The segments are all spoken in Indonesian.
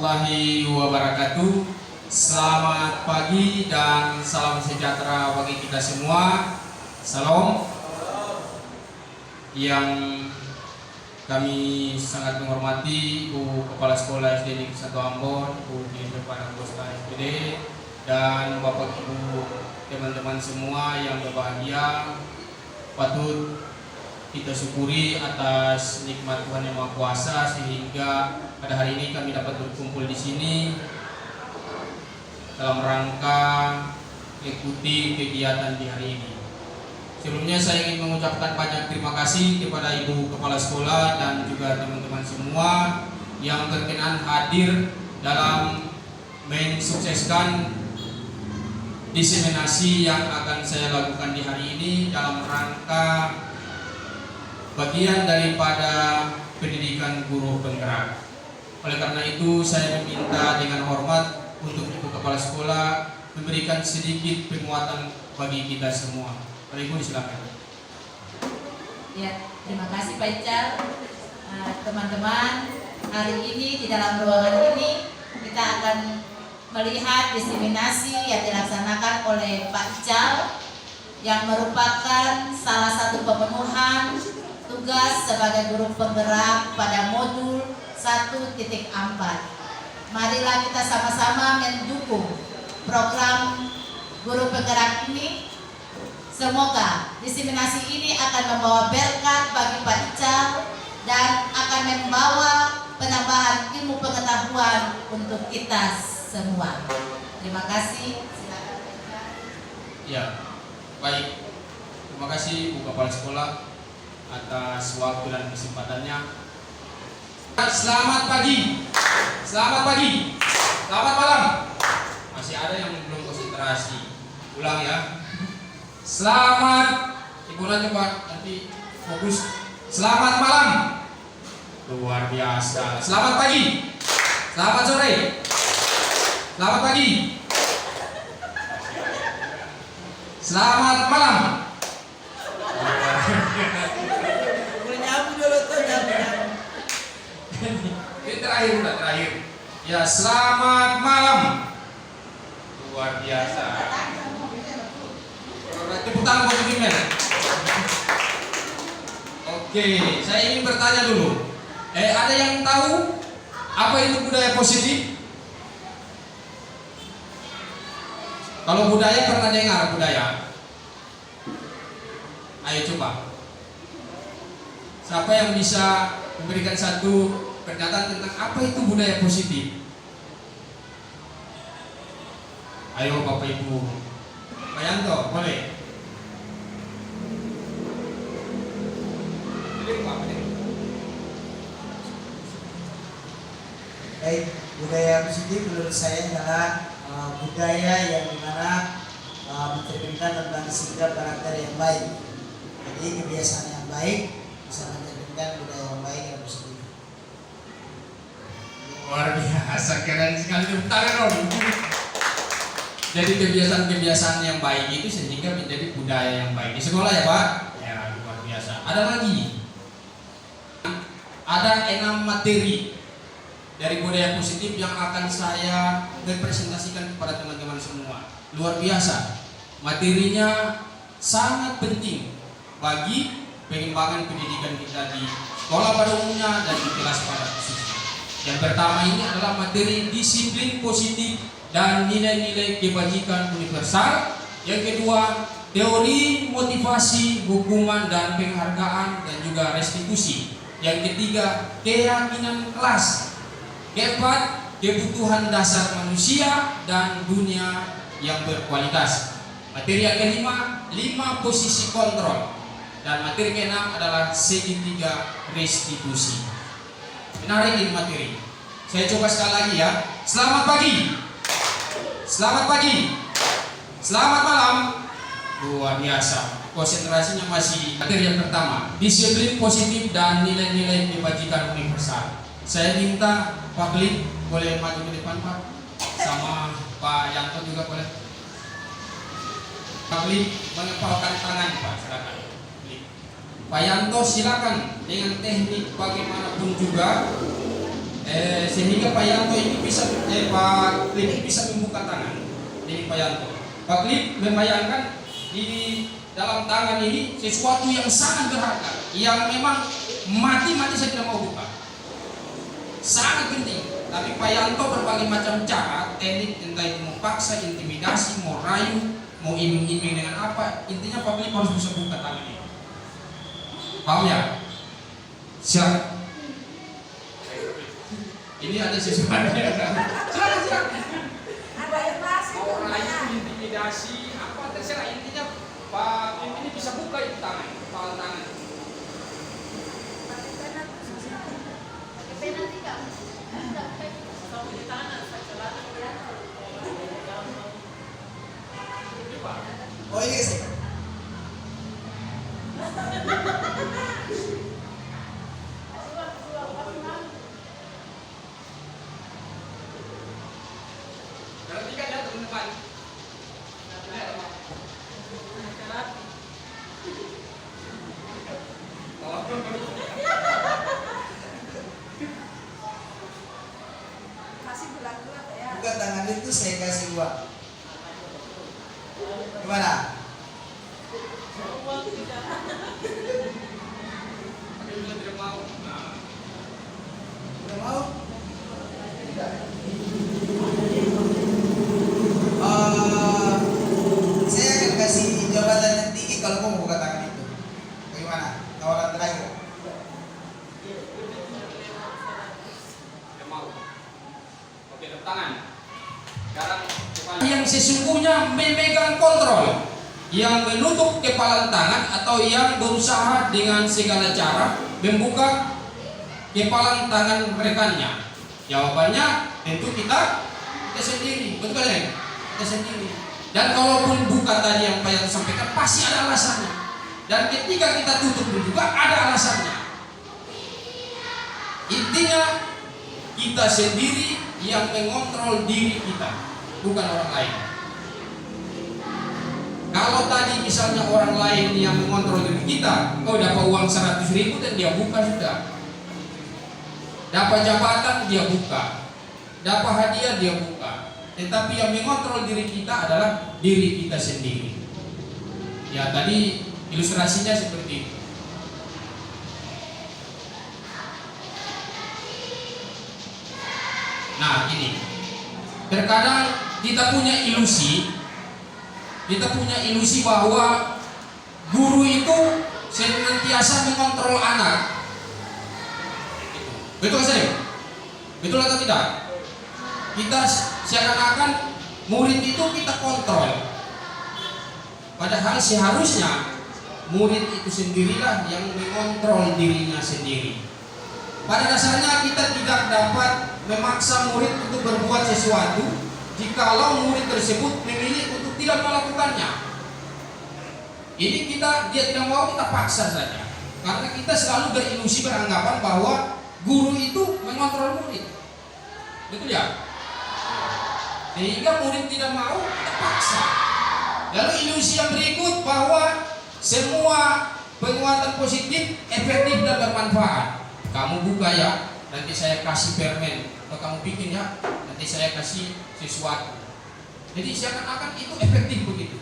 warahmatullahi wabarakatuh. Selamat pagi dan salam sejahtera bagi kita semua. Salam. Yang kami sangat menghormati Ibu Kepala Sekolah SD Negeri 1 Ambon, Ibu Direktur Anggota SPD, dan Bapak Ibu teman-teman semua yang berbahagia. Patut kita syukuri atas nikmat Tuhan Yang Maha Kuasa sehingga pada hari ini kami dapat berkumpul di sini dalam rangka ikuti kegiatan di hari ini. Sebelumnya saya ingin mengucapkan banyak terima kasih kepada Ibu Kepala Sekolah dan juga teman-teman semua yang berkenan hadir dalam mensukseskan diseminasi yang akan saya lakukan di hari ini dalam rangka bagian daripada pendidikan guru penggerak. Oleh karena itu saya meminta dengan hormat untuk Ibu Kepala Sekolah memberikan sedikit penguatan bagi kita semua. Ibu silakan. Ya, terima kasih Pak Ical. Teman-teman, hari ini di dalam ruangan ini kita akan melihat diseminasi yang dilaksanakan oleh Pak Ical yang merupakan salah satu pemenuhan tugas sebagai guru penggerak pada modul 1.4. Marilah kita sama-sama mendukung program guru penggerak ini. Semoga diseminasi ini akan membawa berkat bagi Pak Ical dan akan membawa penambahan ilmu pengetahuan untuk kita semua. Terima kasih. Silakan. Ya, baik. Terima kasih Bu Kepala Sekolah atas waktu dan kesempatannya. Selamat pagi. Selamat pagi. Selamat malam. Masih ada yang belum konsentrasi. Ulang ya. Selamat. Ibu nanti Pak, nanti fokus. Selamat malam. Luar biasa. Selamat pagi. Selamat sore. Selamat pagi. Selamat malam. Ini terakhir. Ya, selamat malam. Luar biasa. Tepuk tangan buat Gimel. Oke, saya ingin bertanya dulu. Ada yang tahu apa itu budaya positif? Kalau budaya pernah dengar budaya? Ayo coba. Siapa yang bisa memberikan satu pernyataan tentang apa itu budaya positif? Ayo Bapak Ibu. Pak Yanto, boleh? Baik, budaya positif menurut saya adalah budaya yang dimana mencerminkan tentang sikap karakter yang baik. Jadi kebiasaan yang baik bisa mencerminkan budaya yang baik yang positif. Luar biasa, keren sekali, tepuk tangan dong. Jadi kebiasaan-kebiasaan yang baik itu sehingga menjadi budaya yang baik di sekolah ya Pak? Ya, luar biasa. Ada lagi. Ada 6 materi dari budaya positif yang akan saya representasikan kepada teman-teman semua. Luar biasa. Materinya sangat penting bagi pengembangan pendidikan kita di sekolah pada umumnya dan di kelas pada khususnya. Yang pertama ini adalah materi disiplin positif dan nilai-nilai kebajikan universal. Yang kedua, teori motivasi, hukuman dan penghargaan dan juga restitusi. Yang ketiga, keyakinan kelas. Keempat, kebutuhan dasar manusia dan dunia yang berkualitas. Materi yang kelima, 5 posisi kontrol. Dan materi keenam adalah segitiga restitusi. Menarik ini materi. Saya coba sekali lagi ya. Selamat pagi. Selamat pagi. Selamat malam. Luar biasa. Konsentrasinya masih materi yang pertama, disiplin positif dan nilai-nilai kebajikan universal. Saya minta Pak Klik boleh maju ke depan Pak, sama Pak Yanto juga boleh. Pak Klik mengepalkan tangan Pak, silakan. Pak Yanto silakan dengan teknik bagaimanapun juga Sehingga Pak Yanto ini bisa Pak Klip ini bisa membuka tangan dari Pak Yanto. Pak Klip membayangkan di dalam tangan ini sesuatu yang sangat berharga, yang memang mati-mati saya tidak mau buka, sangat penting. Tapi Pak Yanto berbagai macam cara, teknik, entah itu mau paksa, intimidasi, mau rayu, mau iming-iming dengan apa, intinya Pak Klip harus bisa buka tangan ini. Paham ya? Silakan. Ini ada sesuatu yang silakan. Ada yang masih Mau rayu, intimidasi, apa terserah, intinya Pak Klip ini bisa buka itu tangan, kepala tangan. Oh ini sih. Perhatikan ya teman-teman. kasih bulat-bulat ya. Buka tangan itu saya kasih uang. Gimana? Tapi bisa tidak mau. Nah, Udah mau? Tidak. Saya akan kasih jabatan yang tinggi kalau kamu buka tangan itu. Bagaimana? Tawaran terakhir. tidak mau. Oke, tepuk tangan. Sekarang kepala yang sesungguhnya memegang kontrol, yang menutup kepala tangan atau yang berusaha dengan segala cara membuka kepala tangan rekannya. Jawabannya tentu kita sendiri, betul kan? Kita sendiri. Dan kalaupun buka tadi yang Pak Yanto sampaikan pasti ada alasannya. Dan ketika kita tutup juga ada alasannya. Intinya kita sendiri yang mengontrol diri kita, bukan orang lain. Kalau tadi misalnya orang lain yang mengontrol diri kita, kau dapat uang 100.000 dan dia buka sudah. Dapat jabatan dia buka, dapat hadiah dia buka. Tetapi yang mengontrol diri kita adalah diri kita sendiri. Ya tadi ilustrasinya seperti itu. Nah ini, terkadang kita punya ilusi bahwa guru itu senantiasa mengontrol anak. Betul saya? Betul atau tidak? Kita seakan-akan murid itu kita kontrol. Padahal seharusnya murid itu sendirilah yang mengontrol dirinya sendiri. Pada dasarnya kita tidak dapat memaksa murid untuk berbuat sesuatu jikalau murid tersebut memilih untuk tidak melakukannya. Ini dia tidak mau, kita paksa saja. Karena kita selalu berilusi, beranggapan bahwa guru itu mengontrol murid. Betul ya? Sehingga murid tidak mau, kita paksa. Lalu ilusi yang berikut bahwa semua penguatan positif efektif dan bermanfaat. Kamu buka ya, nanti saya kasih permen. Kalau kamu bikin ya, nanti saya kasih sesuatu. Jadi seakan-akan itu efektif begitu.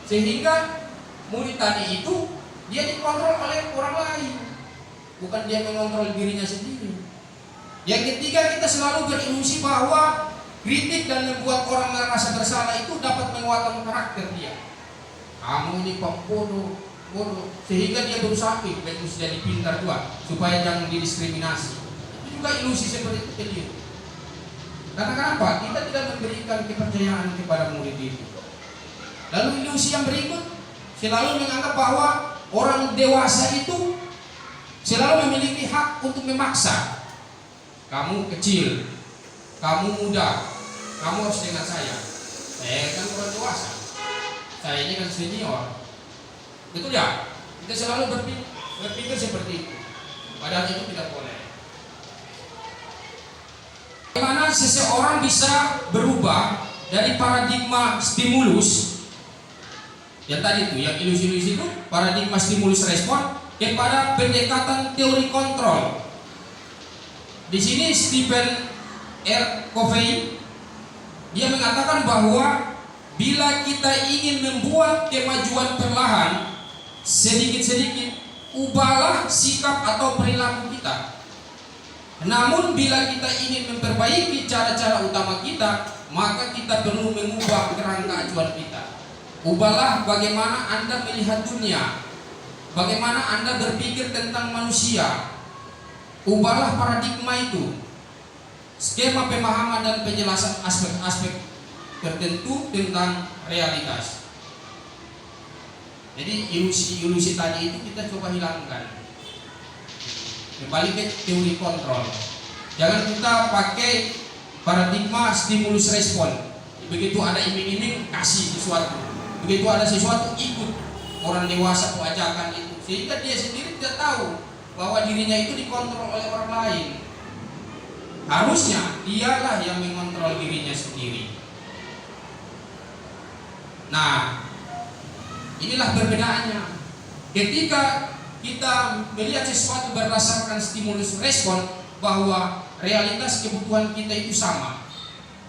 Sehingga murid tadi itu dia dikontrol oleh orang lain, bukan dia mengontrol dirinya sendiri. Yang ketiga, kita selalu berilusi bahwa kritik dan membuat orang merasa bersalah itu dapat menguatkan karakter dia. Kamu ini pembodoh, bodoh, sehingga dia berusaha terus jadi pintar juga supaya jangan didiskriminasi. Itu juga ilusi seperti itu kecil. Karena kenapa? Kita tidak memberikan kepercayaan kepada murid itu. Lalu ilusi yang berikut selalu menganggap bahwa orang dewasa itu selalu memiliki hak untuk memaksa. Kamu kecil, kamu muda, kamu harus dengan saya. Saya kan orang dewasa, saya ini kan senior. Betul ya? Kita selalu berpikir seperti itu. Padahal itu tidak boleh. Bagaimana seseorang bisa berubah dari paradigma stimulus yang tadi itu, yang ilusi-ilusi itu, paradigma stimulus respon kepada pendekatan teori kontrol. Di sini Stephen R. Covey dia mengatakan bahwa bila kita ingin membuat kemajuan perlahan, sedikit-sedikit ubahlah sikap atau perilaku kita. Namun bila kita ingin memperbaiki cara-cara utama kita, maka kita perlu mengubah kerangka acuan kita. Ubahlah bagaimana Anda melihat dunia, bagaimana Anda berpikir tentang manusia. Ubahlah paradigma itu, skema pemahaman dan penjelasan aspek-aspek tertentu tentang realitas. Jadi ilusi-ilusi tadi itu kita coba hilangkan. Kembali ke teori kontrol. Jangan kita pakai paradigma stimulus respon. Begitu ada iming-iming kasih sesuatu. Begitu ada sesuatu ikut. Orang dewasa ajakan itu, sehingga dia sendiri tidak tahu bahwa dirinya itu dikontrol oleh orang lain. Harusnya dialah yang mengontrol dirinya sendiri. Nah, inilah perbedaannya. Ketika kita melihat sesuatu berdasarkan stimulus respon, bahwa realitas kebutuhan kita itu sama.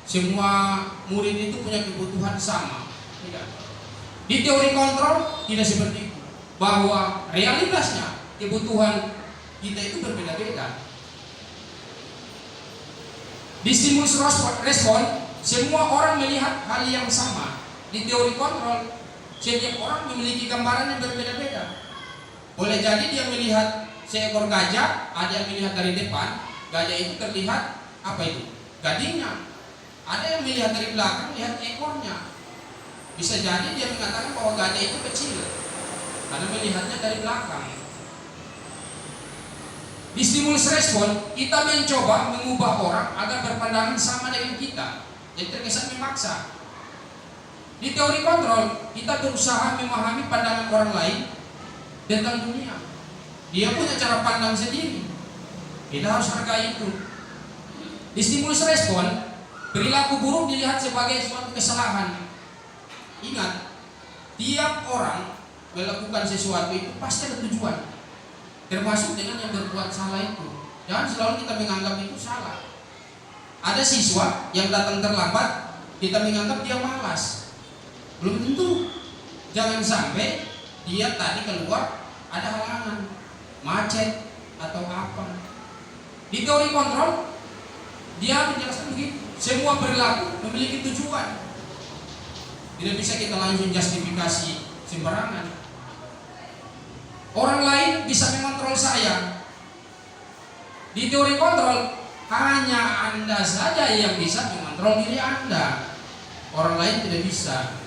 Semua murid itu punya kebutuhan sama. Tidak. Di teori kontrol tidak seperti itu. Bahwa realitasnya kebutuhan kita itu berbeda-beda. Di stimulus respon, semua orang melihat hal yang sama. Di teori kontrol, setiap orang memiliki gambaran yang berbeda-beda. Boleh jadi dia melihat seekor gajah, ada yang melihat dari depan, gajah itu terlihat apa itu? Gadingnya. Ada yang melihat dari belakang, lihat ekornya. Bisa jadi dia mengatakan bahwa gajah itu kecil, karena melihatnya dari belakang. Di stimulus respon, kita mencoba mengubah orang agar berpandangan sama dengan kita, jadi terkesan memaksa. Di teori kontrol, kita berusaha memahami pandangan orang lain tentang dunia. Dia punya cara pandang sendiri. Kita harus hargai itu. Di stimulus respon, perilaku buruk dilihat sebagai suatu kesalahan. Ingat, tiap orang melakukan sesuatu itu pasti ada tujuan, termasuk dengan yang berbuat salah itu. Jangan selalu kita menganggap itu salah. Ada siswa yang datang terlambat, kita menganggap dia malas. Belum tentu. Jangan sampai dia tadi keluar ada halangan, macet atau apa. Di teori kontrol, dia menjelaskan begitu. Semua perilaku memiliki tujuan. Tidak bisa kita langsung justifikasi sembarangan. Orang lain bisa mengontrol saya. Di teori kontrol, hanya Anda saja yang bisa mengontrol diri Anda. Orang lain tidak bisa.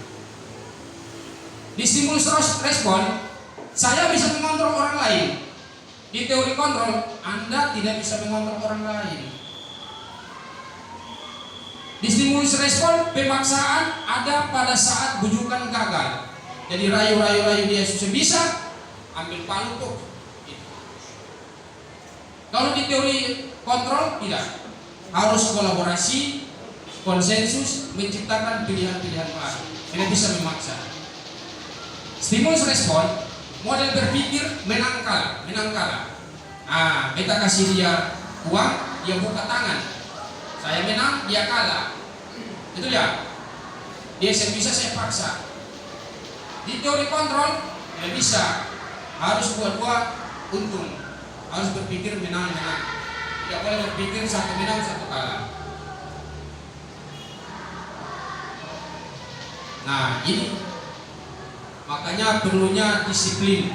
Di stimulus respon, saya bisa mengontrol orang lain. Di teori kontrol, Anda tidak bisa mengontrol orang lain. Di stimulus respon, pemaksaan ada pada saat bujukan gagal. Jadi rayu-rayu dia susah bisa, ambil palu tuh. Kalau di teori kontrol tidak, harus kolaborasi, konsensus, menciptakan pilihan-pilihan baru. Tidak bisa memaksa. Stimulus respon, model berpikir menang kalah. Kita kasih dia uang, dia buka tangan. Saya menang, dia kalah. Itu ya. Dia bisa, saya paksa. Di teori kontrol, tidak bisa. Harus buat-buat untung. Harus berpikir menang-menang. Tidak boleh berpikir satu menang, satu kalah. Nah, ini makanya perlunya disiplin.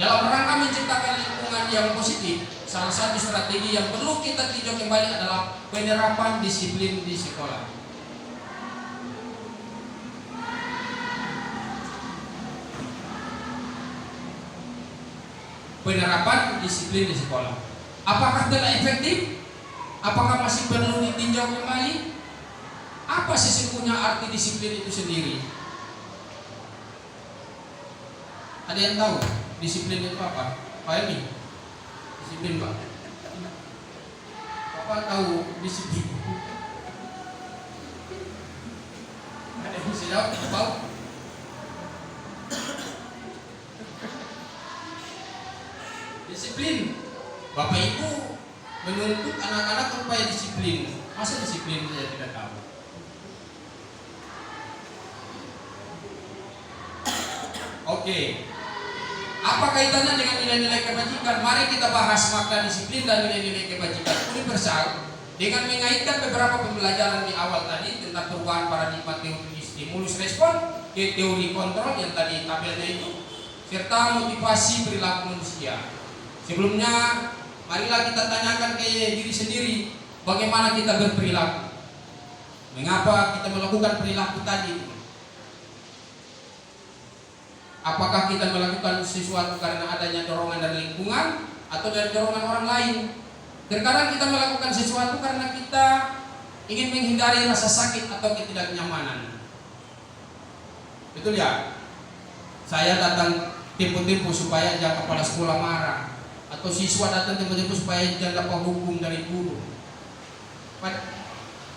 Dalam rangka menciptakan lingkungan yang positif, salah satu strategi yang perlu kita tinjau kembali adalah penerapan disiplin di sekolah. Penerapan disiplin di sekolah. Apakah telah efektif? Apakah masih perlu ditinjau kembali? Apa sesungguhnya arti disiplin itu sendiri? Ada yang tahu disiplin itu apa? Pak Emi, disiplin Pak. Bapak tahu disiplin? Ada yang bisa jawab? Tahu? Disiplin. Bapak Ibu menuntut anak-anak supaya disiplin. Masa disiplin saya tidak tahu? Oke. Apa kaitannya dengan nilai-nilai kebajikan? Mari kita bahas makna disiplin dan nilai-nilai kebajikan. Universal dengan mengaitkan beberapa pembelajaran di awal tadi tentang perubahan paradigma teori stimulus respon ke teori kontrol yang tadi tabelnya itu, serta motivasi perilaku manusia. Sebelumnya, marilah kita tanyakan ke diri sendiri, bagaimana kita berperilaku? Mengapa kita melakukan perilaku tadi? Apakah kita melakukan sesuatu karena adanya dorongan dari lingkungan atau dari dorongan orang lain? Terkadang kita melakukan sesuatu karena kita ingin menghindari rasa sakit atau ketidaknyamanan. Betul ya? Saya datang tempo-tempo supaya jangan kepala sekolah marah, atau siswa datang tempo-tempo supaya jangan dapat hukum dari guru.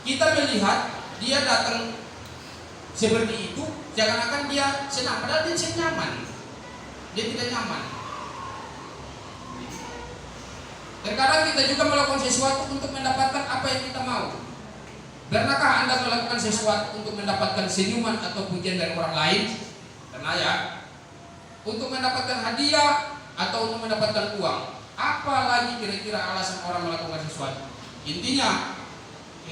Kita melihat dia datang seperti itu, jangan-jangan dia senang, padahal dia nyaman. Dia tidak nyaman. Terkadang kita juga melakukan sesuatu untuk mendapatkan apa yang kita mau. Pernahkah Anda melakukan sesuatu untuk mendapatkan senyuman atau pujian dari orang lain? Karena ya, untuk mendapatkan hadiah atau untuk mendapatkan uang. Apalagi kira-kira alasan orang melakukan sesuatu? Intinya,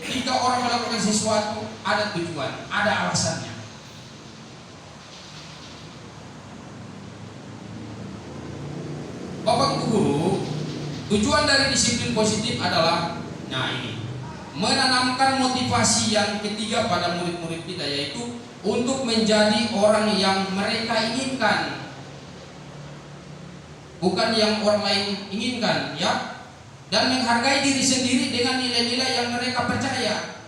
ketika orang melakukan sesuatu ada tujuan, ada alasannya. Bapak Ibu guru, tujuan dari disiplin positif adalah menanamkan motivasi yang ketiga pada murid-murid kita, yaitu untuk menjadi orang yang mereka inginkan, bukan yang orang lain inginkan, ya. Dan menghargai diri sendiri dengan nilai-nilai yang mereka percaya.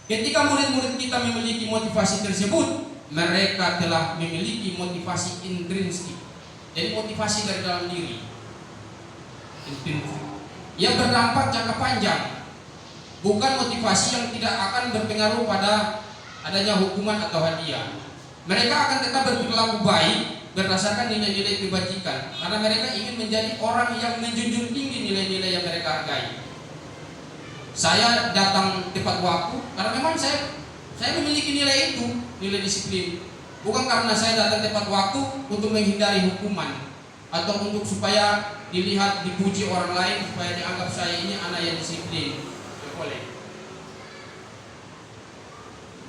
Ketika murid-murid kita memiliki motivasi tersebut, mereka telah memiliki motivasi intrinsik, jadi motivasi dari dalam diri, yang berdampak jangka panjang, bukan motivasi yang tidak akan berpengaruh pada adanya hukuman atau hadiah. Mereka akan tetap berperilaku baik berdasarkan nilai-nilai kebajikan, karena mereka ingin menjadi orang yang menjunjung tinggi nilai-nilai yang mereka hargai. Saya datang tepat waktu karena memang saya memiliki nilai itu, nilai disiplin. Bukan karena saya datang tepat waktu untuk menghindari hukuman atau untuk supaya dilihat, dipuji orang lain, supaya dianggap saya ini anak yang disiplin. Tidak boleh.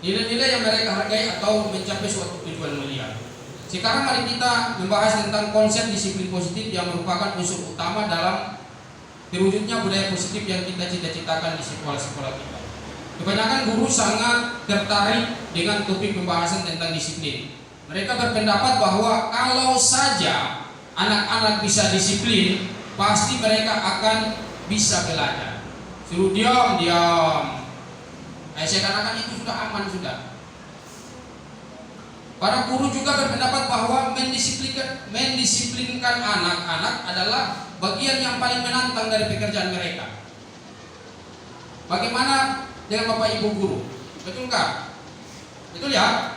Nilai-nilai yang mereka hargai atau mencapai suatu tujuan mulia. Sekarang mari kita membahas tentang konsep disiplin positif yang merupakan unsur utama dalam terwujudnya budaya positif yang kita cita-citakan di sekolah-sekolah kita. Kebanyakan guru sangat tertarik dengan topik pembahasan tentang disiplin. Mereka berpendapat bahwa kalau saja anak-anak bisa disiplin, pasti mereka akan bisa belajar. Suruh diam. Seakan-akan itu sudah aman sudah. Para guru juga berpendapat bahwa mendisiplinkan anak-anak adalah bagian yang paling menantang dari pekerjaan mereka. Bagaimana dengan Bapak Ibu guru? Betulkah? Betul ya?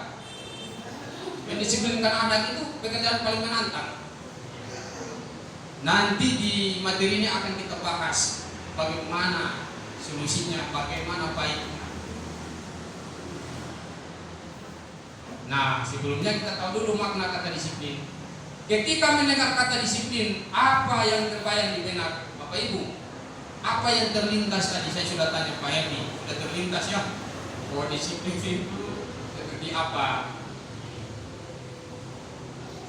Mendisiplinkan anak itu pekerjaan paling menantang. Nanti di materi ini akan kita bahas bagaimana solusinya, bagaimana baiknya. Nah, sebelumnya kita tahu dulu makna kata disiplin. Ketika mendengar kata disiplin, apa yang terbayang di benak Bapak Ibu? Apa yang terlintas tadi? Saya sudah tanya Pak Herdi, sudah terlintas ya? Oh, disiplin itu seperti apa?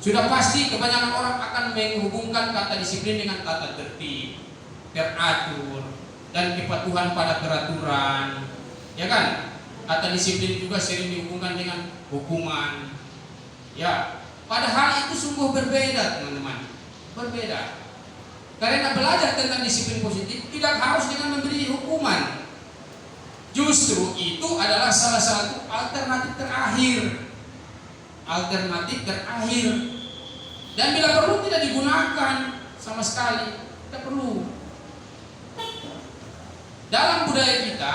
Sudah pasti kebanyakan orang akan menghubungkan kata disiplin dengan tata tertib, teratur, dan kepatuhan pada peraturan, ya kan? Kata disiplin juga sering dihubungkan dengan hukuman, ya. Padahal itu sungguh berbeda, teman-teman. Berbeda. Karena belajar tentang disiplin positif tidak harus dengan memberi hukuman. Justru itu adalah salah satu alternatif terakhir. Alternatif terakhir. Dan bila perlu tidak digunakan sama sekali, tidak perlu. Dalam budaya kita,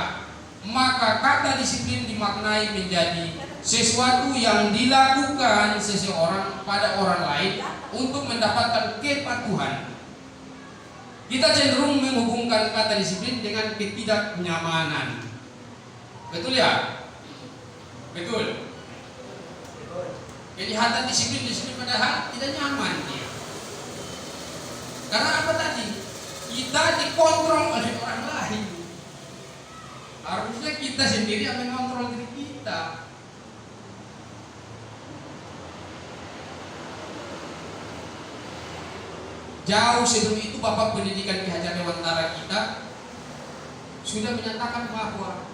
maka kata disiplin dimaknai menjadi sesuatu yang dilakukan seseorang pada orang lain untuk mendapatkan kepatuhan. Kita cenderung menghubungkan kata disiplin dengan ketidaknyamanan. Betul ya? Betul. Kelihatan disiplin padahal tidak nyaman dia. Karena apa tadi? Kita dikontrol oleh orang lain. Harusnya kita sendiri yang mengontrol diri kita. Jauh sebelum itu Bapak Pendidikan Ki Hajar Dewantara kita sudah menyatakan bahwa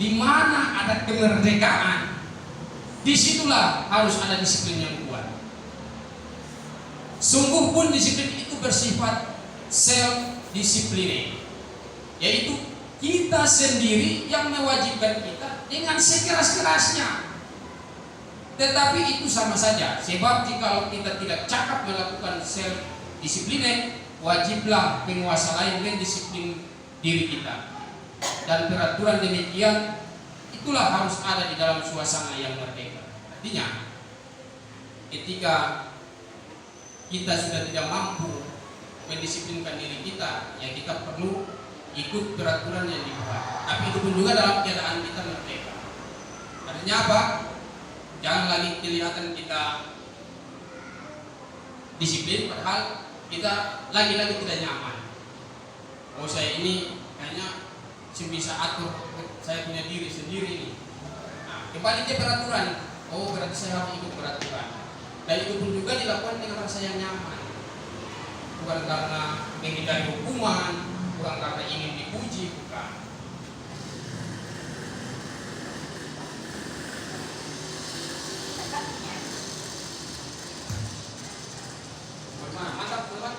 di mana ada kemerdekaan, disitulah harus ada disiplin yang kuat. Sungguh pun disiplin itu bersifat self-discipline, yaitu kita sendiri yang mewajibkan kita dengan sekeras-kerasnya. Tetapi itu sama saja, sebab jika kita tidak cakap melakukan self-discipline, wajiblah penguasa lain mendisiplin diri kita. Dan peraturan demikian itulah harus ada di dalam suasana yang merdeka. Artinya, ketika kita sudah tidak mampu mendisiplinkan diri kita, ya kita perlu ikut peraturan yang dibuat. Tapi itu pun juga dalam keadaan kita merdeka. Artinya apa? Jangan lagi kelihatan kita disiplin, padahal kita lagi-lagi tidak nyaman. Oh, saya ini kayaknya bisa atur, saya punya diri sendiri nih. Nah, kembali ke peraturan. Oh, berarti saya harus ikut peraturan. Dan itu pun juga dilakukan dengan rasa yang nyaman, bukan karena menghindari hukuman, bukan karena ingin dipuji, bukan. Mantap, teman.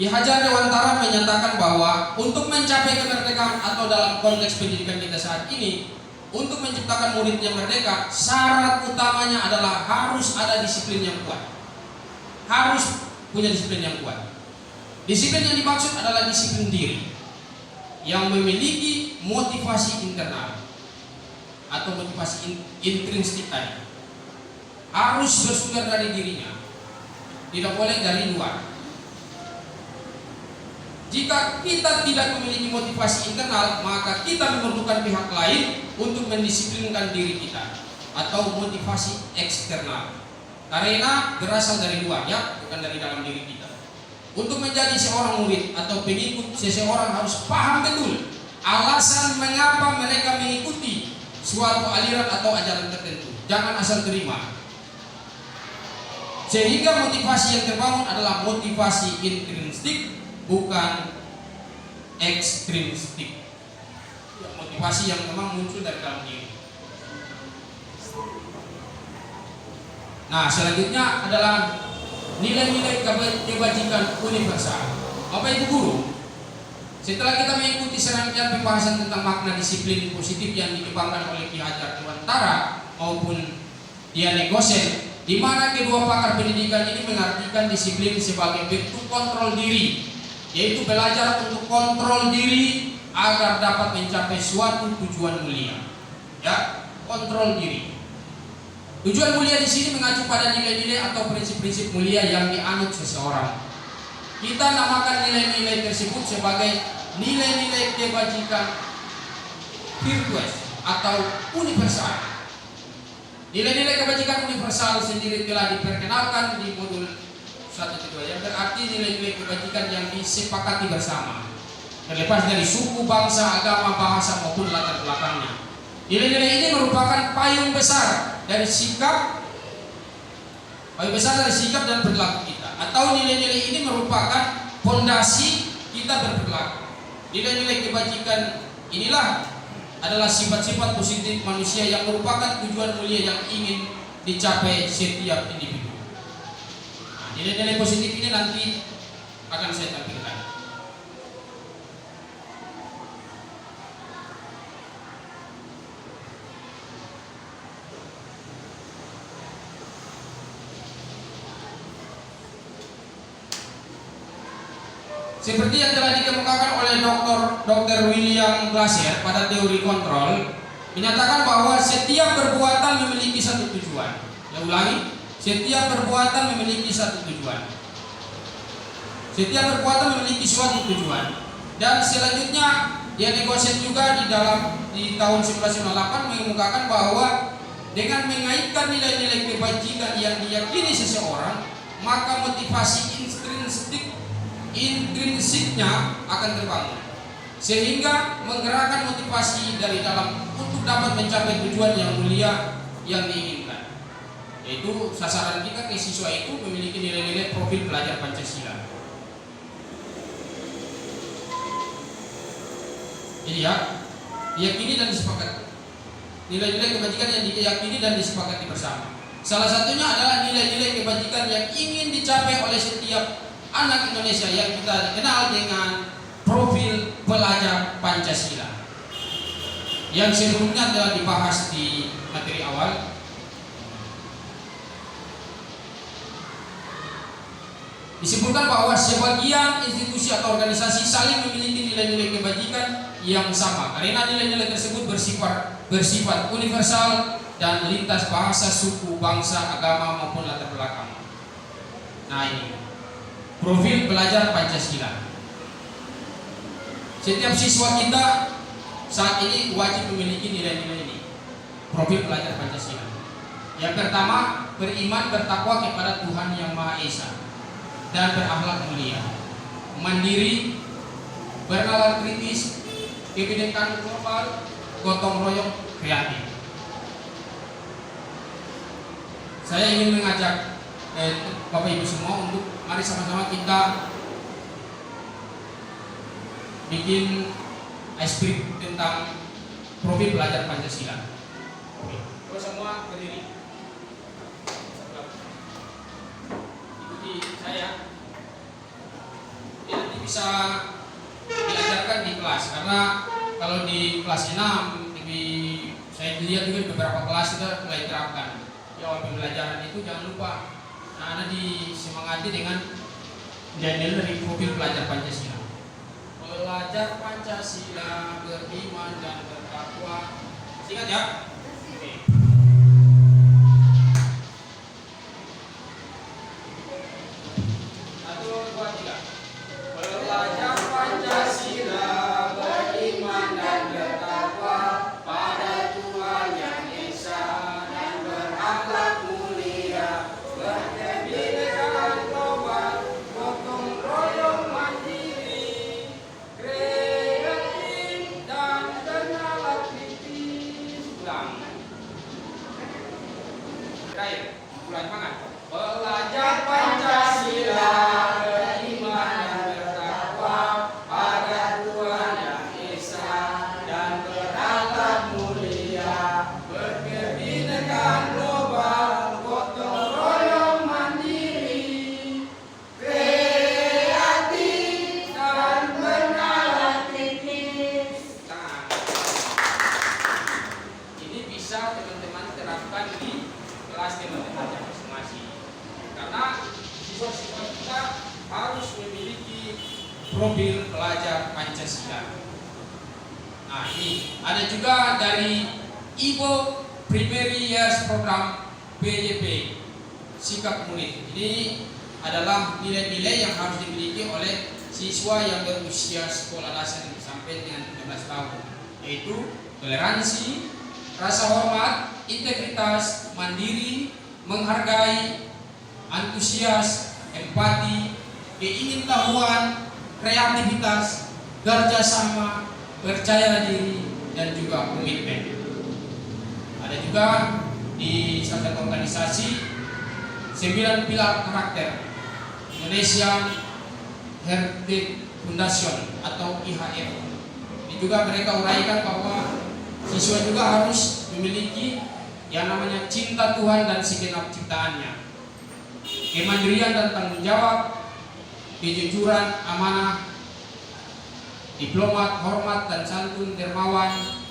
Ki Hajar Dewantara menyatakan bahwa untuk mencapai kemerdekaan atau dalam konteks pendidikan kita saat ini, untuk menciptakan murid yang merdeka, syarat utamanya adalah harus ada disiplin yang kuat. Harus punya disiplin yang kuat. Disiplin yang dimaksud adalah disiplin diri yang memiliki motivasi internal atau motivasi intrinsik tadi. Harus bersumber dari dirinya, tidak boleh dari luar. Jika kita tidak memiliki motivasi internal, maka kita memerlukan pihak lain untuk mendisiplinkan diri kita, atau motivasi eksternal. Karena berasal dari luar, ya, bukan dari dalam diri kita. Untuk menjadi seorang murid atau pengikut, seseorang harus paham betul alasan mengapa mereka mengikuti suatu aliran atau ajaran tertentu. Jangan asal terima. Sehingga motivasi yang terbangun adalah motivasi intrinsik, bukan ekstrinsik. Motivasi yang memang muncul dari dalam diri. Nah, selanjutnya adalah nilai-nilai kebajikan universal. Bapak Ibu Guru, setelah kita mengikuti serangkaian pembahasan tentang makna disiplin positif yang dikembangkan oleh Ki Hajar Dewantara maupun Diane Gosen, di mana kedua pakar pendidikan ini mengartikan disiplin sebagai bentuk kontrol diri, yaitu belajar untuk kontrol diri agar dapat mencapai suatu tujuan mulia. Ya, kontrol diri. Tujuan mulia di sini mengacu pada nilai-nilai atau prinsip-prinsip mulia yang dianut seseorang. Kita namakan nilai-nilai tersebut sebagai nilai-nilai kebajikan virtues atau universal. Nilai-nilai kebajikan universal sendiri telah diperkenalkan di modul 1-2, yang berarti nilai-nilai kebajikan yang disepakati bersama, terlepas dari suku, bangsa, agama, bahasa maupun latar belakangnya. Nilai-nilai ini merupakan payung besar dari sikap dan perilaku kita, atau nilai-nilai ini merupakan fondasi kita berperilaku. Nilai-nilai kebajikan inilah adalah sifat-sifat positif manusia yang merupakan tujuan mulia yang ingin dicapai setiap individu. Nilai-nilai positif ini nanti akan saya tampilkan. Seperti yang telah dikemukakan oleh Dr. William Glasser pada teori kontrol, menyatakan bahwa setiap perbuatan memiliki satu tujuan. Saya ulangi, setiap perbuatan memiliki satu tujuan. Setiap perbuatan memiliki suatu tujuan. Dan selanjutnya dia negosiasi juga di tahun 1998 mengemukakan bahwa dengan mengaitkan nilai-nilai kebajikan yang diyakini seseorang, maka motivasi intrinsiknya akan terbangun, sehingga menggerakkan motivasi dari dalam untuk dapat mencapai tujuan yang mulia yang diinginkan. Yaitu sasaran kita ke siswa itu memiliki nilai-nilai profil pelajar Pancasila. Jadi ya, diyakini dan disepakati. Nilai-nilai kebajikan yang diyakini dan disepakati bersama. Salah satunya adalah nilai-nilai kebajikan yang ingin dicapai oleh setiap anak Indonesia yang kita kenal dengan profil pelajar Pancasila. Yang sebelumnya telah dibahas di materi awal. Disebutkan bahwa sebagian institusi atau organisasi saling memiliki nilai-nilai kebajikan yang sama karena nilai-nilai tersebut bersifat universal dan lintas bahasa, suku, bangsa, agama maupun latar belakang. Nah ini profil pelajar Pancasila. Setiap siswa kita saat ini wajib memiliki nilai-nilai ini. Profil pelajar Pancasila. Yang pertama, beriman bertakwa kepada Tuhan Yang Maha Esa dan berakhlak mulia, mandiri, bernalar kritis, kebinekaan global, gotong royong, kreatif. Saya ingin mengajak Bapak Ibu semua untuk mari sama-sama kita bikin ice-break tentang profil pelajar Pancasila. Oke, terus semua berdiri. Ikuti saya. Ini nanti bisa diajarkan di kelas karena kalau di kelas 6 saya lihat juga di beberapa kelas kita mulai terapkan. Ya, awal pembelajaran itu jangan lupa anak-anak disemangati dengan nilai dari profil pelajar Pancasila. Pelajar Pancasila beriman dan bertakwa. Ingat ya? Oke. 1, 2, 3. Pelajar Pancasila beriman dan bertakwa pada Tuhan Yang Esa dan berakhlak mulia, berkebinekaan global, gotong royong mandiri, kreatif dan bernalar kritis. Ulang. Terakhir, ulang semangat. Pelajar Pancasila beriman dan bertakwa pada Tuhan Yang Esa dan berakhlak mulia, berkebinekaan global, gotong royong mandiri, kreatif dan bernalar kritis. Nah, ini bisa teman-teman terapkan di kelas teman-teman masing-masing. Karena siswa-siswa kita harus memiliki profil pelajar Pancasila. Nah ini ada juga dari Ibo Primary Years Program PYP Sikap Murid. Ini adalah nilai-nilai yang harus dimiliki oleh siswa yang berusia sekolah dasar sampai dengan 13 tahun, yaitu toleransi, rasa hormat, integritas, mandiri, menghargai, antusias, empati, keingintahuan, kreativitas, kerjasama, percaya diri, dan juga komitmen. Ada juga di satu organisasi 9 pilar karakter Indonesian Heritage Foundation atau IHF. Ini juga mereka uraikan bahwa siswa juga harus memiliki yang namanya cinta Tuhan dan segenap ciptaannya, kemandirian dan tanggung jawab, kejujuran, amanah, diplomat, hormat dan santun, dermawan,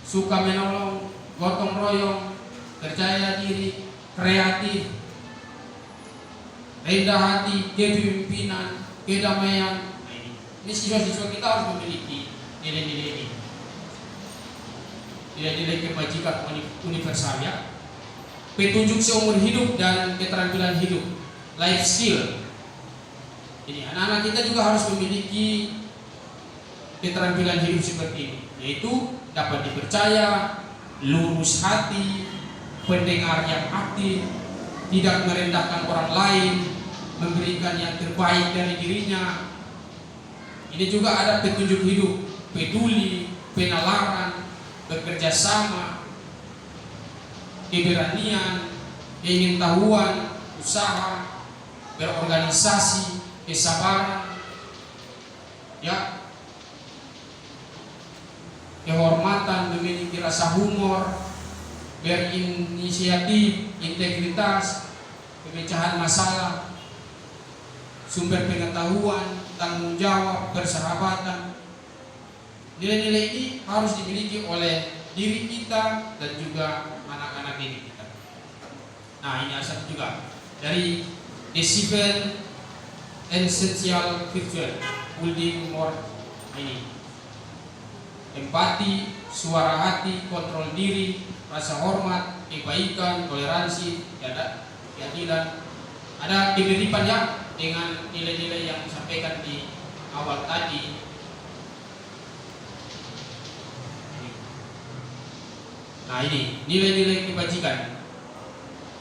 suka menolong, gotong royong, percaya diri, kreatif, rendah hati, kepemimpinan, kedamaian. Ini siswa-siswa kita harus memiliki nilai-nilai ini. nilai-nilai kebajikan universal ya, petunjuk seumur hidup dan keterampilan hidup, life skill. Ini anak-anak kita juga harus memiliki keterampilan hidup seperti ini, yaitu dapat dipercaya, lurus hati, pendengar yang aktif, tidak merendahkan orang lain, memberikan yang terbaik dari dirinya. Ini juga ada petunjuk hidup, peduli, penalaran, bekerja sama, keberanian, keingintahuan, usaha, berorganisasi, kesabaran, ya, kehormatan, memiliki rasa humor, berinisiatif, integritas, pemecahan masalah, sumber pengetahuan, tanggung jawab, persahabatan. Nilai-nilai ini harus dimiliki oleh diri kita dan juga anak-anak didik kita. Nah, ini asal juga dari The 7 Essential Virtues Building More ini: empati, suara hati, kontrol diri, rasa hormat, kebaikan, toleransi, keadilan. Ada kemiripan ya dengan nilai-nilai yang disampaikan di awal tadi. Nah, ini nilai-nilai kebajikan: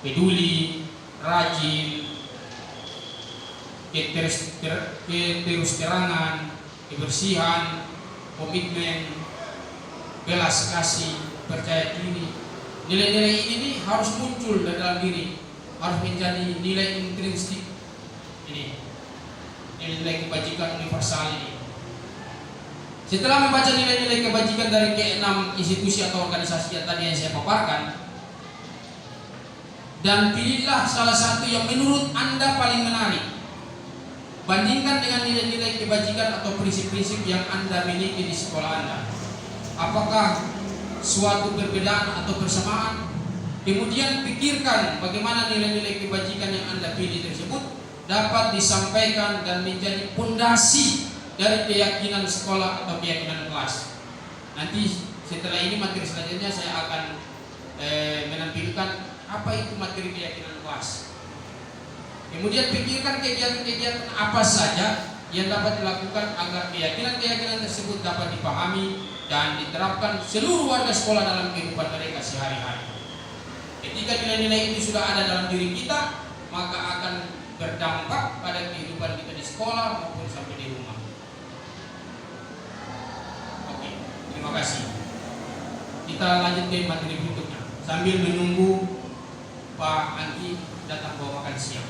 peduli, rajin, keterus-terangan, kebersihan, komitmen, belas kasih, percaya diri. Nilai-nilai ini harus muncul dalam diri, harus menjadi nilai intrinsik. Ini nilai kebajikan universal ini. Setelah membaca nilai-nilai kebajikan dari ke-6 institusi atau organisasi yang tadi yang saya paparkan, dan pilihlah salah satu yang menurut Anda paling menarik. Bandingkan dengan nilai-nilai kebajikan atau prinsip-prinsip yang Anda miliki di sekolah Anda. Apakah suatu perbedaan atau persamaan? Kemudian pikirkan bagaimana nilai-nilai kebajikan yang Anda pilih tersebut dapat disampaikan dan menjadi pondasi dari keyakinan sekolah atau keyakinan kelas. Nanti setelah ini materi selanjutnya saya akan menampilkan apa itu materi keyakinan kelas. Kemudian pikirkan kegiatan-kegiatan apa saja yang dapat dilakukan agar keyakinan-keyakinan tersebut dapat dipahami dan diterapkan seluruh warga sekolah dalam kehidupan mereka sehari-hari. Ketika nilai-nilai itu sudah ada dalam diri kita, maka akan berdampak pada kehidupan kita di sekolah maupun sampai di rumah. Oke, terima kasih. Kita lanjut ke materi berikutnya sambil menunggu Pak Anggi datang bawa makan siang.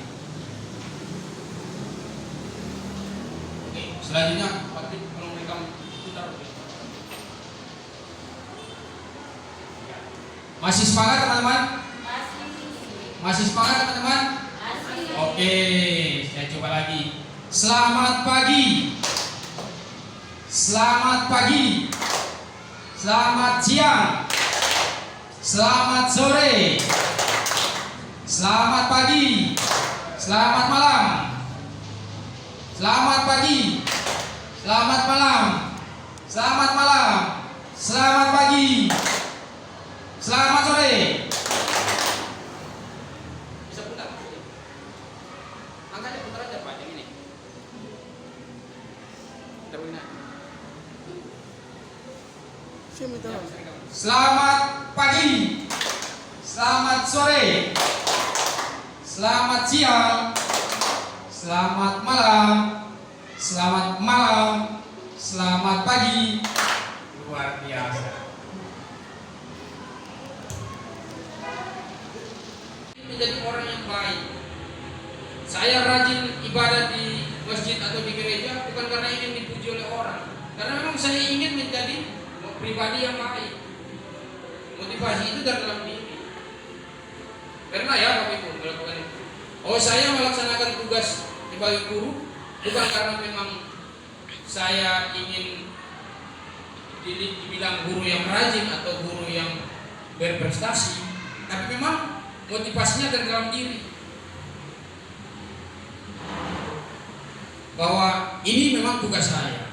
Oke, selanjutnya Pak Anggi tolong rekam putar. Masih semangat teman-teman? Masih semangat teman-teman? Oke, saya coba lagi. Selamat pagi. Selamat pagi. Selamat siang. Selamat sore. Selamat pagi. Selamat malam. Selamat pagi. Selamat malam. Selamat malam. Selamat pagi. Selamat sore. Bisa putar? Angkanya putar aja Pak, yang ini. Terminal. Selamat pagi. Selamat sore. Selamat siang. Selamat malam. Selamat malam. Selamat pagi. Luar biasa. Menjadi orang yang baik. Saya rajin ibadah di masjid atau di gereja bukan karena ingin dipuji oleh orang, karena memang saya ingin menjadi pribadi yang baik. Motivasi itu dari dalam diri. Pernah ya Bapak Ibu melakukan itu. Oh, saya melaksanakan tugas sebagai guru bukan karena memang saya ingin dibilang guru yang rajin atau guru yang berprestasi, tapi memang motivasinya dari dalam diri, bahwa ini memang tugas saya.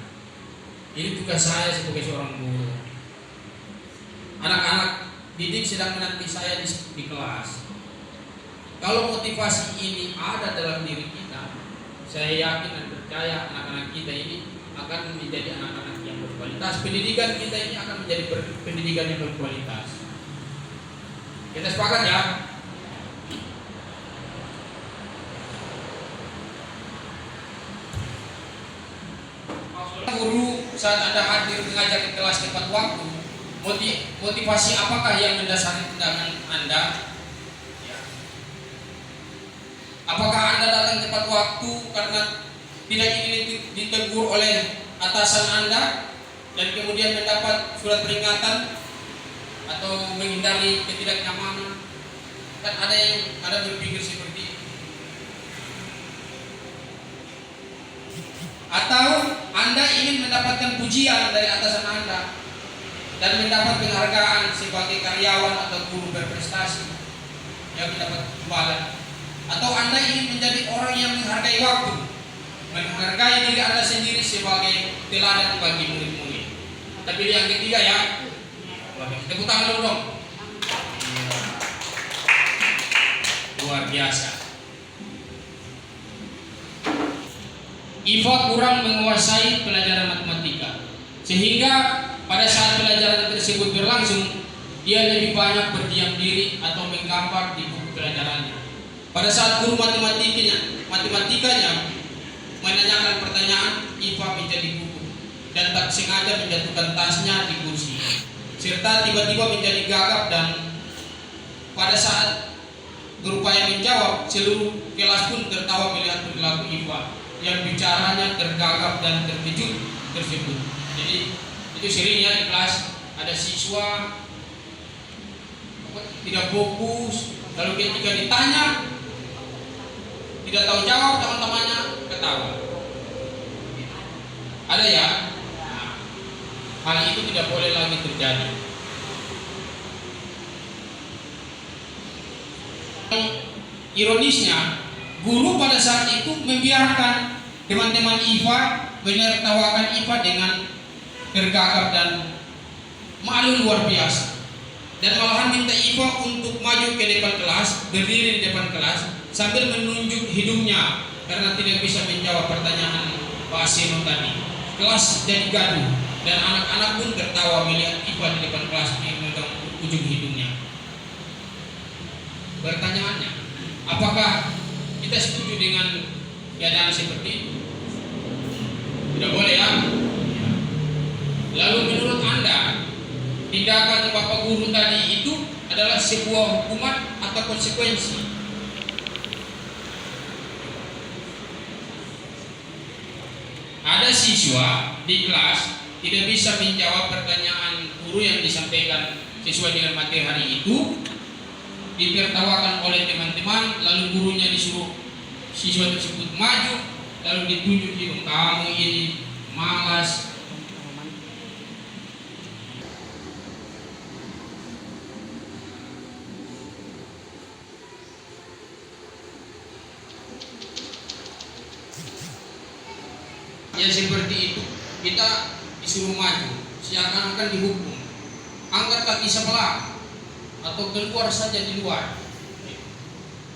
Ini tugas saya sebagai seorang guru. anak-anak didik sedang menanti saya di kelas. Kalau motivasi ini ada dalam diri kita, saya yakin dan percaya anak-anak kita ini akan menjadi anak-anak yang berkualitas. Pendidikan kita ini akan menjadi pendidikan yang berkualitas. Kita sepakat ya? Guru saat Anda hadir mengajar di kelas tepat waktu, motivasi apakah yang mendasari tindakan Anda? Ya. Apakah Anda datang tepat waktu karena tidak ingin ditegur oleh atasan Anda dan kemudian mendapat surat peringatan atau menghindari ketidaknyamanan? Kan ada berpikir seperti itu. Atau Anda ingin mendapatkan pujian dari atasan Anda dan mendapat penghargaan sebagai karyawan atau guru berprestasi yang mendapat imbalan. Atau Anda ingin menjadi orang yang menghargai waktu, menghargai diri Anda sendiri sebagai teladan bagi murid-murid. Tapi yang ketiga ya, tepuk tangan dulu dong. Luar biasa. IFA kurang menguasai pelajaran matematika, sehingga pada saat pelajaran tersebut berlangsung, dia lebih banyak berdiam diri atau menggambar di buku pelajarannya. Pada saat guru matematikanya menanyakan pertanyaan, IFA menjadi gugup dan tak sengaja menjatuhkan tasnya di kursi, serta tiba-tiba menjadi gagap, dan pada saat berupaya menjawab, seluruh kelas pun tertawa melihat perilaku IFA yang bicaranya tergagap dan terkejut tersebut. Jadi itu seringnya di kelas ada siswa tidak fokus, lalu ketika ditanya tidak tahu jawab, teman-temannya ketawa. Ada ya? Nah, hal itu tidak boleh lagi terjadi. Ironisnya, guru pada saat itu membiarkan teman-teman IFA menertawakan IFA dengan tergagap dan malu luar biasa, dan malahan minta IFA untuk maju ke depan kelas, berdiri di depan kelas sambil menunjuk hidungnya karena tidak bisa menjawab pertanyaan Pak Seno tadi. Kelas jadi gaduh dan anak-anak pun tertawa melihat IFA di depan kelas memegang ujung hidungnya. Pertanyaannya, apakah kita setuju dengan keadaan seperti itu? Tidak boleh ya. Lalu menurut Anda, tindakan Bapak Guru tadi itu adalah sebuah hukuman atau konsekuensi? Ada siswa di kelas tidak bisa menjawab pertanyaan guru yang disampaikan sesuai dengan materi hari itu, ditertawakan oleh teman-teman, lalu gurunya disuruh siswa tersebut maju, lalu ditunjuk hidung, kamu ini malas. Ya seperti itu, kita disuruh maju, seakan-akan dihukum. Angkat kaki sebelah atau keluar saja di luar.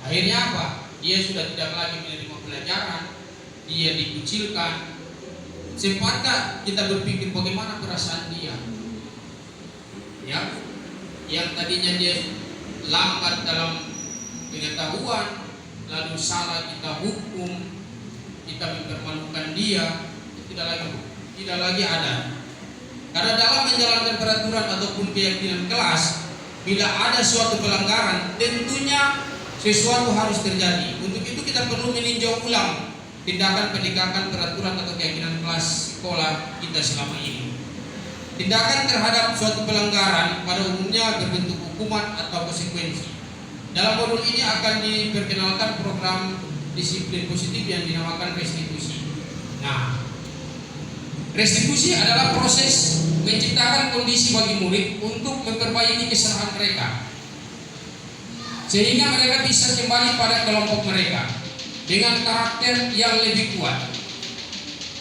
Akhirnya apa? Dia sudah tidak lagi menerima pelajaran, dia dikucilkan. Sempatkah kita berpikir bagaimana perasaan dia? Ya, yang tadinya dia lambat dalam pengetahuan, lalu salah kita hukum, kita mempermalukan dia, tidak lagi ada. Karena dalam menjalankan peraturan ataupun keyakinan kelas, bila ada suatu pelanggaran, tentunya sesuatu harus terjadi. Untuk itu kita perlu meninjau ulang tindakan penegakan peraturan atau keyakinan kelas sekolah kita selama ini. Tindakan terhadap suatu pelanggaran pada umumnya berbentuk hukuman atau konsekuensi. Dalam modul ini akan diperkenalkan program disiplin positif yang dinamakan restitusi. Nah, restitusi adalah proses menciptakan kondisi bagi murid untuk memperbaiki kesalahan mereka, sehingga mereka bisa kembali pada kelompok mereka dengan karakter yang lebih kuat.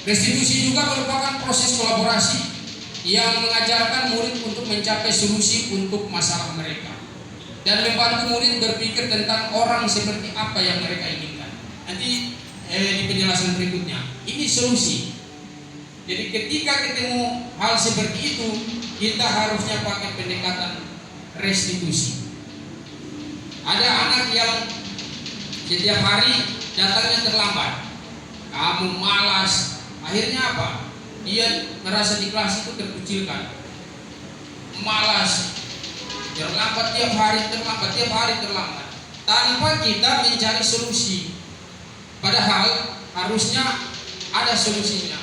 Restitusi juga merupakan proses kolaborasi yang mengajarkan murid untuk mencapai solusi untuk masalah mereka dan membantu murid berpikir tentang orang seperti apa yang mereka inginkan. Nanti di penjelasan berikutnya, ini solusi. Jadi ketika ketemu hal seperti itu, kita harusnya pakai pendekatan restitusi. Ada anak yang setiap hari datangnya terlambat, kamu malas, akhirnya apa? Dia merasa di kelas itu terkucilkan, malas, terlambat tiap hari, terlambat, tanpa kita mencari solusi. Padahal harusnya ada solusinya.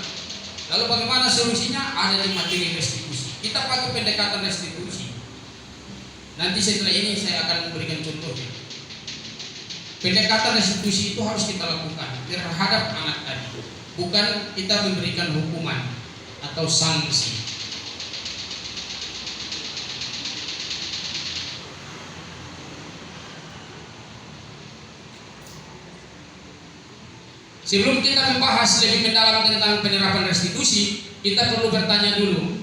Lalu bagaimana solusinya? Ada di materi restitusi. Kita pakai pendekatan restitusi. Nanti setelah ini saya akan memberikan contohnya. Pendekatan restitusi itu harus kita lakukan terhadap anak tadi, bukan kita memberikan hukuman atau sanksi. Sebelum kita membahas lebih mendalam tentang penerapan restitusi, kita perlu bertanya dulu,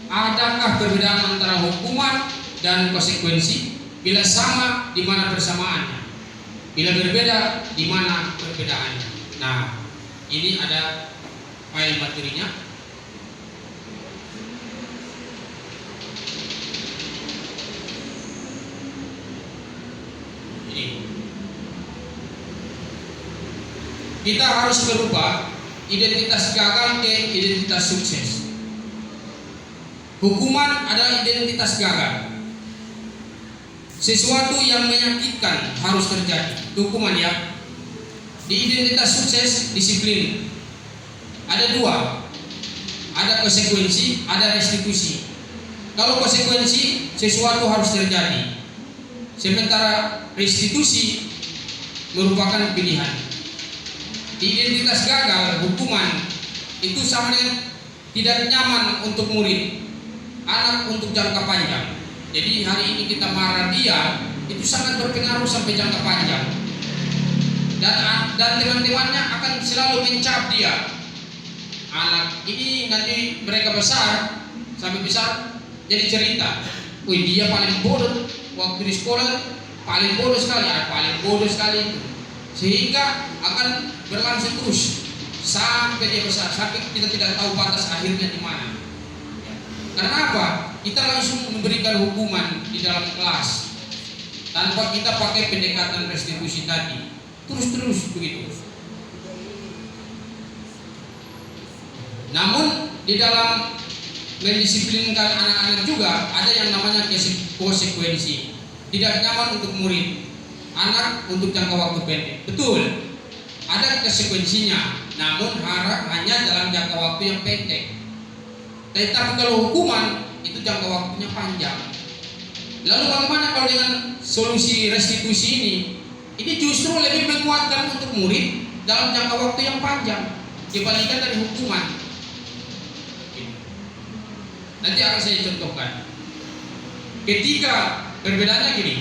adakah perbedaan antara hukuman dan konsekuensi? Bila sama, di mana persamaannya? Bila berbeda, di mana perbedaannya? Nah, ini ada file materinya. Ini. Kita harus merubah identitas gagal ke identitas sukses. Hukuman adalah identitas gagal. Sesuatu yang menyakitkan harus terjadi. Hukuman ya. Di identitas sukses, disiplin. Ada dua. Ada konsekuensi, ada restitusi. Kalau konsekuensi, sesuatu harus terjadi. Sementara restitusi merupakan pilihan. Di identitas gagal, hukuman itu sama dengan tidak nyaman untuk murid, anak untuk jangka panjang. Jadi hari ini kita marah dia, itu sangat berpengaruh sampai jangka panjang. Dan teman-temannya akan selalu mencap dia. Anak ini nanti mereka besar, sampai besar jadi cerita, wih dia paling bodoh waktu di sekolah, paling bodoh sekali, paling bodoh sekali itu. Sehingga akan berlangsung terus sampai dia besar, sampai kita tidak tahu batas akhirnya di mana. Karena apa? Kita langsung memberikan hukuman di dalam kelas tanpa kita pakai pendekatan restitusi tadi. Terus begitu. Namun di dalam mendisiplinkan anak-anak juga ada yang namanya konsekuensi. Tidak nyaman untuk murid, anak untuk jangka waktu pendek. Betul, ada konsekuensinya, namun hanya dalam jangka waktu yang pendek. Tetapi kalau hukuman itu jangka waktunya panjang. Lalu bagaimana kalau dengan solusi restitusi ini? Ini justru lebih menguatkan untuk murid dalam jangka waktu yang panjang dibandingkan dari hukuman. Nanti akan saya contohkan. Ketika perbedaannya gini,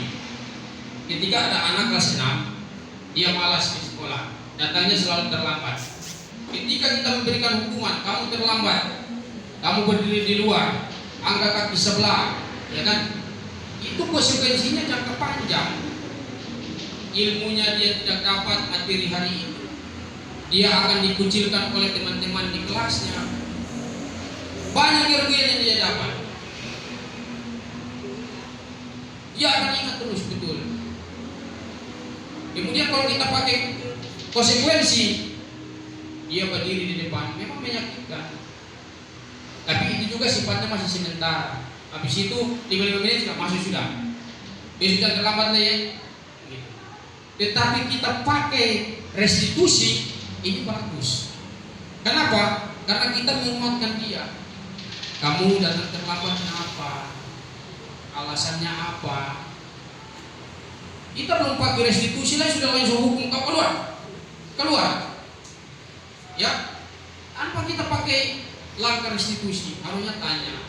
ketika ada anak kelas 6, dia malas di sekolah, datangnya selalu terlambat. Ketika kita memberikan hukuman, kamu terlambat, kamu berdiri di luar, angkat kaki sebelah, ya kan? Itu konsekuensinya jangka panjang. Ilmunya dia tidak dapat materi hari ini, dia akan dikucilkan oleh teman-teman di kelasnya. Banyak kerugian yang dia dapat. Dia akan ingat terus betul. Kemudian kalau kita pakai konsekuensi, dia berdiri di depan, memang menyakitkan. Tapi itu juga sifatnya masih sementara. Habis itu 5 menit sudah masuk sudah. Besok sudah terlambat ya. Gitu. Tetapi kita pakai restitusi, ini bagus. Kenapa? Karena kita menguatkan dia. Kamu datang terlambat kenapa? Alasannya apa? Kita belum pakai restitusi lah sudah langsung hukum kau keluar. Ya, tanpa kita pakai langkah restitusi, harusnya tanya,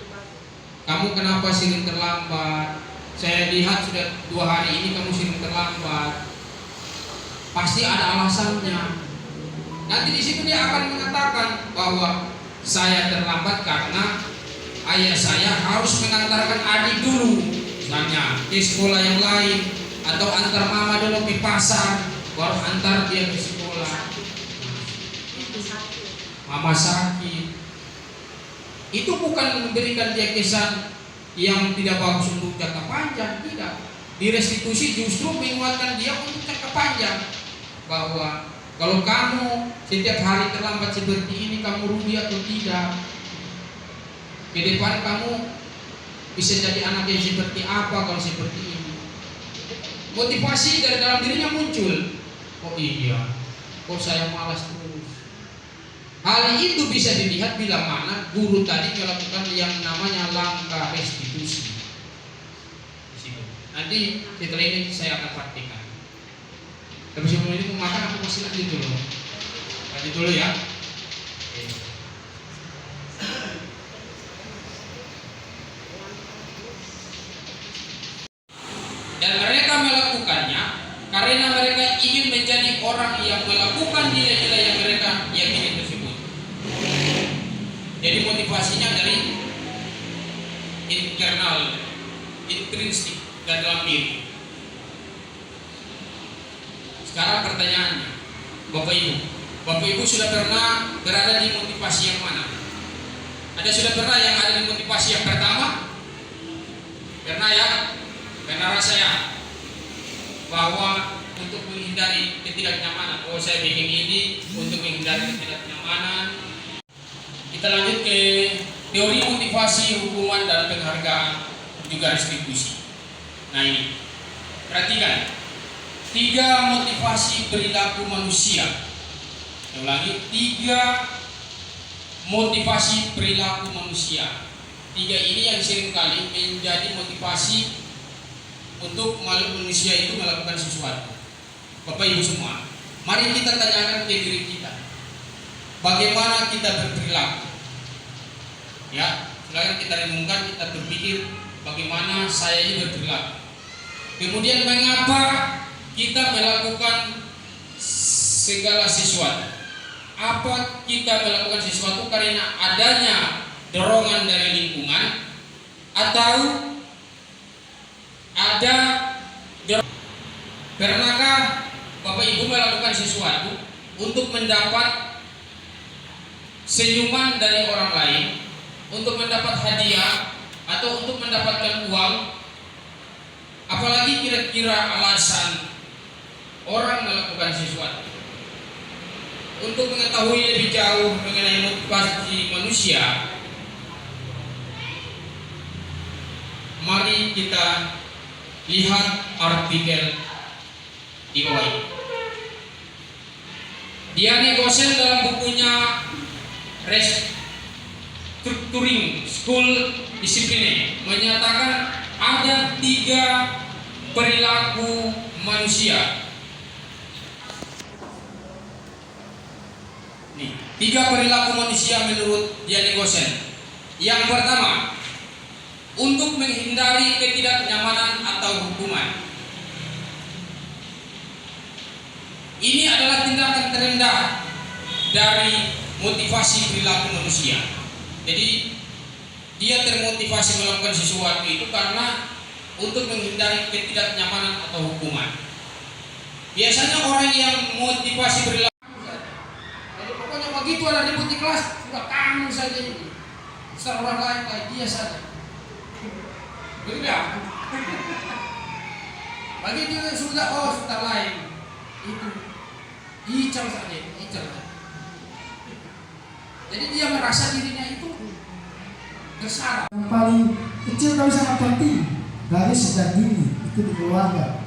kamu kenapa sering terlambat? Saya lihat sudah 2 hari ini kamu sering terlambat. Pasti ada alasannya. Nanti di situ dia akan mengatakan bahwa saya terlambat karena ayah saya harus mengantarkan adik dulu, misalnya ke sekolah yang lain, atau antar mama dulu ke pasar, baru antar dia ke sekolah. Mama sakit, itu bukan memberikan dia kesan yang tidak bagus untuk jangka panjang, tidak. Di restitusi justru menguatkan dia untuk jangka panjang, bahwa kalau kamu setiap hari terlambat seperti ini, kamu rugi atau tidak. Ke depan kamu bisa jadi anak yang seperti apa kalau seperti ini. Motivasi dari dalam dirinya muncul. Oh iya, kok saya malas terus. Hal itu bisa dilihat bila mana guru tadi melakukan yang namanya langkah restitusi. Di situ. Nanti setelah ini saya akan praktikkan. Tapi sebelum ini mau makan aku masih lanjut dulu. Lanjut dulu ya. Oke. Dan mereka melakukannya karena mereka ingin menjadi orang yang melakukan nilai-nilai yang mereka yakini tersebut. Jadi motivasinya dari internal, intrinsik dan dalam diri. Sekarang pertanyaannya, Bapak Ibu sudah pernah berada di motivasi yang mana? Ada sudah pernah yang ada di motivasi yang pertama? Pernah ya? Karena saya bahwa untuk menghindari ketidaknyamanan, oh saya bikin ini untuk menghindari ketidaknyamanan. Kita lanjut ke teori motivasi, hukuman dan penghargaan, juga restitusi. Nah ini, perhatikan 3 motivasi perilaku manusia. Saya ulangi, 3 motivasi perilaku manusia. 3 ini yang seringkali menjadi motivasi untuk manusia itu melakukan sesuatu. Bapak Ibu semua, mari kita tanyakan ke diri kita, bagaimana kita berperilaku. Ya, silakan kita renungkan, kita berpikir bagaimana saya ini berperilaku. Kemudian mengapa kita melakukan segala sesuatu? Apa kita melakukan sesuatu karena adanya dorongan dari lingkungan, atau ada pernahkah Bapak Ibu melakukan sesuatu untuk mendapat senyuman dari orang lain, untuk mendapat hadiah, atau untuk mendapatkan uang? Apalagi kira-kira alasan orang melakukan sesuatu. Untuk mengetahui lebih jauh mengenai motivasi manusia, mari kita lihat artikel di bawah ini. Diane Gosen dalam bukunya Restructuring School Discipline menyatakan ada 3 perilaku manusia. Nih, 3 perilaku manusia menurut Diane Gosen. Yang pertama, untuk menghindari ketidaknyamanan atau hukuman. Ini adalah tindakan terendah dari motivasi perilaku manusia. Jadi dia termotivasi melakukan sesuatu itu karena untuk menghindari ketidaknyamanan atau hukuman. Biasanya orang yang motivasi perilaku, jadi pokoknya begitu ada ribut di kelas, sudah kamu saja ini, serah orang lain kayak dia saja. Berbeda. Bagi dia sudah sudah lain itu hijau saja, hijau. Jadi dia merasa dirinya itu bersalah. Yang paling kecil tapi sangat penting dari sejak dini itu di keluarga.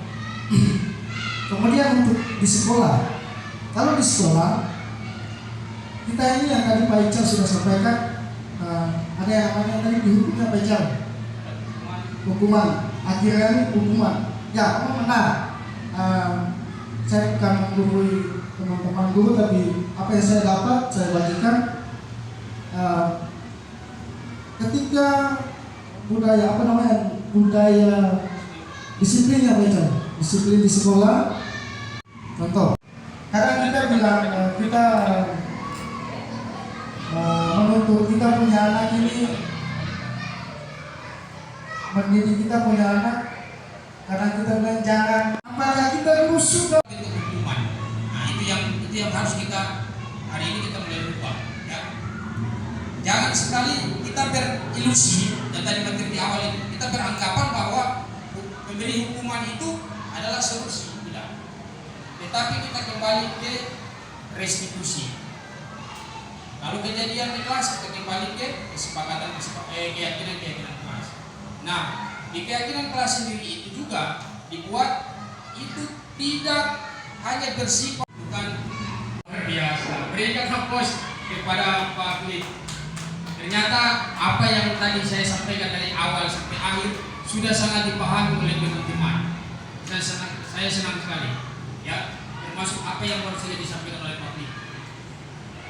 Kemudian untuk di sekolah, kalau di sekolah kita ini yang tadi Pak Ical sudah sampaikan, ada yang namanya tadi dihukumnya Pak Ical. Hukuman, akhirnya hukuman. Ya, memang benar. Saya bukan menggurui teman-teman guru, tapi apa yang saya dapat saya bagikan. Ketika budaya budaya disiplinnya Pak, disiplin di sekolah. Contoh, kadang kita bilang kita menuntut kita punya anak ini mendidik kita punya anak, karena kita bilang jangan apakah kita rusuh Bentuk hukuman. Nah, itu yang harus kita hari ini kita mulai rubah, ya. Jangan sekali kita berilusi, dan tadi materi di awal ini kita beranggapan bahwa memberi hukuman itu adalah solusi, tidak. Tetapi kita kembali ke restitusi. Lalu kejadian di kelas kita kembali ke keyakinan kelas. Nah, di keyakinan kelas sendiri itu juga dibuat itu tidak hanya bersifat bukan biasa. Berikan hapus kepada Pak Klik. Ternyata apa yang tadi saya sampaikan dari awal sampai akhir sudah sangat dipahami oleh teman-teman. Saya senang sekali, ya, termasuk apa yang baru saja disampaikan oleh Pak Klik.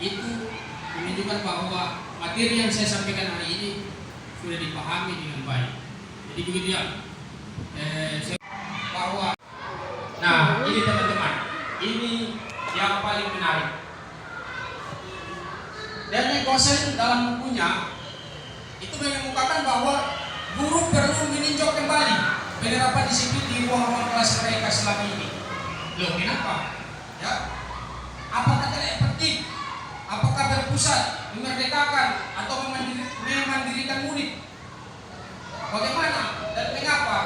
Itu menunjukkan bahwa materi yang saya sampaikan hari ini sudah dipahami dengan baik. Jadi begitu ya, bahwa nah ini teman-teman, ini yang paling menarik. Dan Gosen dalam bukunya itu mengemukakan bahwa guru perlu meninjau kembali penerapan disiplin di ruang-ruang kelas mereka selama ini. Loh, kenapa? Ya, apakah tidak efektif? Apakah berpusat, memerdekakan, atau memandirikan murid? Bagaimana dan mengapa?